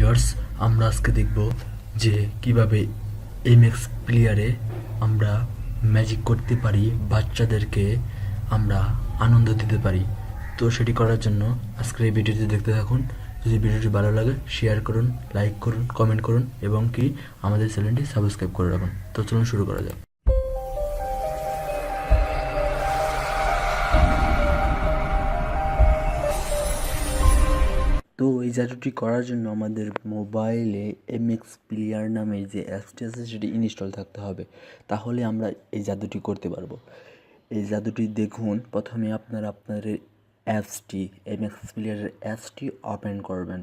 Viewers, আমরা আজকে দেখব যে কিভাবে এমএক্স প্লেয়ারে আমরা ম্যাজিক করতে পারি, বাচ্চাদেরকে আমরা আনন্দ দিতে পারি। তো সেটি করার জন্য আজকের এই ভিডিওটি দেখতে থাকুন। যদি ভিডিওটি ভালো লাগে শেয়ার করুন, লাইক করুন, কমেন্ট করুন এবং কি আমাদের চ্যানেলটি সাবস্ক্রাইব করে রাখুন। তো চলুন শুরু করা যাক। তো এই জাদুটি করার জন্য আমাদের মোবাইলে এমএক্স প্লেয়ার নামে যে অ্যাপসটি আছে সেটি ইনস্টল থাকতে হবে, তাহলে আমরা এই জাদুটি করতে পারবো। এই জাদুটি দেখুন, প্রথমে আপনারা আপনার অ্যাপসটি এমএক্স প্লেয়ারের অ্যাপসটি ওপেন করবেন।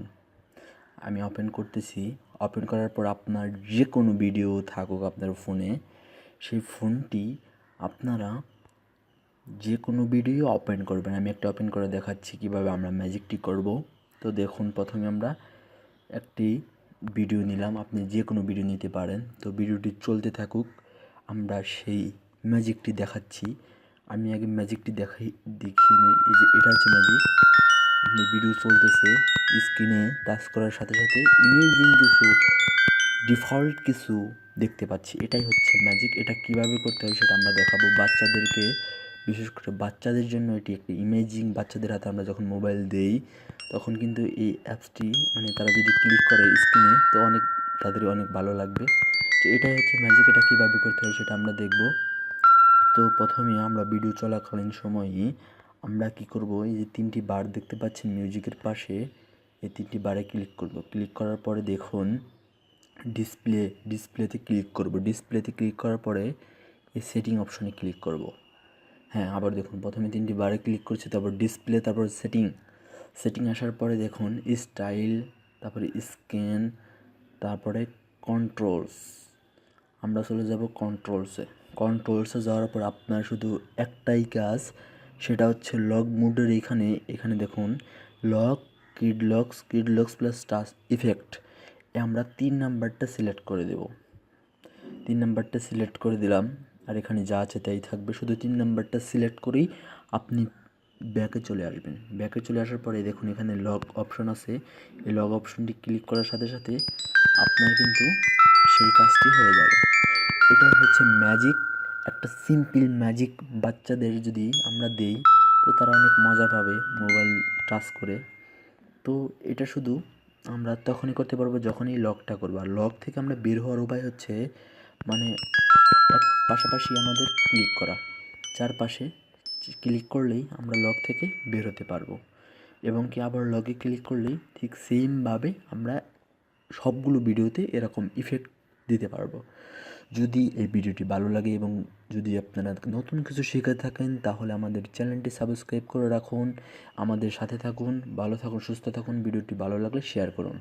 আমি ওপেন করতেছি। ওপেন করার পর আপনার যে কোনো ভিডিও থাকুক আপনার ফোনে, সেই ফোনটি আপনারা যে কোনো ভিডিও ওপেন করবেন। আমি একটা ওপেন করে দেখাচ্ছি কীভাবে আমরা ম্যাজিকটি করব। তো দেখুন, প্রথমে আমরা একটি ভিডিও নিলাম, আপনি যে কোনো ভিডিও নিতে পারেন। তো ভিডিওটি চলতে থাকুক, আমরা সেই ম্যাজিকটি দেখাচ্ছি। আমি আগে ম্যাজিকটি দেখিয়ে নিই। এই যে এটা হচ্ছে ম্যাজিক। আপনি ভিডিও চলতেছে, স্ক্রিনে টাচ করার সাথে সাথে ইমেজিং কিছু ডিফল্ট কিছু দেখতে পাচ্ছি, এটাই হচ্ছে ম্যাজিক। এটা কিভাবে করতে হয় সেটা আমরা দেখাবো বাচ্চাদেরকে। বিশেষ করে বাচ্চাদের জন্য এটি একটি ইমেজিং। বাচ্চাদের হাতে আমরা যখন মোবাইল দেই তখন কিন্তু এই অ্যাপসটি তারা যদি ক্লিক করে স্ক্রিনে, তো তাদের অনেক ভালো লাগবে। তো এটাই হচ্ছে ম্যাজিক। এটা কীভাবে করতে হয় সেটা আমরা দেখব। তো প্রথমে আমরা ভিডিও চলাকালীন সময়ই আমরা কি করব, এই যে তিনটি বার দেখতে পাচ্ছেন মিউজিকের পাশে, এই তিনটি বারে ক্লিক করব। ক্লিক করার পরে দেখুন ডিসপ্লেতে ক্লিক করব। ডিসপ্লেতে ক্লিক করার পরে এই সেটিং অপশনে ক্লিক করব। হ্যাঁ, আবার দেখুন, প্রথমে তিনটি বারে ক্লিক করছি, তারপর ডিসপ্লে, তারপর সেটিং আসার পরে দেখুন স্টাইল, তারপরে স্ক্যান, তারপরে কন্ট্রোলস। আমরা চলে যাব কন্ট্রোলসে যাওয়ার পর আপনার শুধু একটাই কাজ, সেটা হচ্ছে লক মোডের এখানে দেখুন lock, kid locks plus touch effect, আমরা 3 নাম্বারটা সিলেক্ট করে দেব। 3 নাম্বারটা সিলেক্ট করে দিলাম, আর এখানে যা আছে তাই থাকবে। শুধু 3 নাম্বারটা সিলেক্ট করেই আপনি ব্যাকে চলে আসবেন। ব্যাকে চলে আসার পরে দেখুন এখানে লক অপশন আছে। এই লক অপশনটি ক্লিক করার সাথে সাথে আপনার কিন্তু সেই কাজটি হয়ে যাবে। এটাই হচ্ছে ম্যাজিক, একটা সিম্পল ম্যাজিক। বাচ্চাদের যদি আমরা দেই তো তারা অনেক মজা পাবে মোবাইল টাচ করে। তো এটা শুধু আমরা তখনই করতে পারবো যখনই লকটা করবো। আর লক থেকে আমরা বের হওয়ার উপায় হচ্ছে পাশাপাশি আমাদের ক্লিক করা, চারপাশে ক্লিক করলেই আমরা লক থেকে বের হতে পারবো। এবং কি আবার লগে ক্লিক করলেই ঠিক সেমভাবে আমরা সবগুলো ভিডিওতে এরকম ইফেক্ট দিতে পারবো। যদি এই ভিডিওটি ভালো লাগে এবং যদি আপনারা নতুন কিছু শিখে থাকেন, তাহলে আমাদের চ্যানেলটি সাবস্ক্রাইব করে রাখুন, আমাদের সাথে থাকুন, ভালো থাকুন, সুস্থ থাকুন। ভিডিওটি ভালো লাগলে শেয়ার করুন।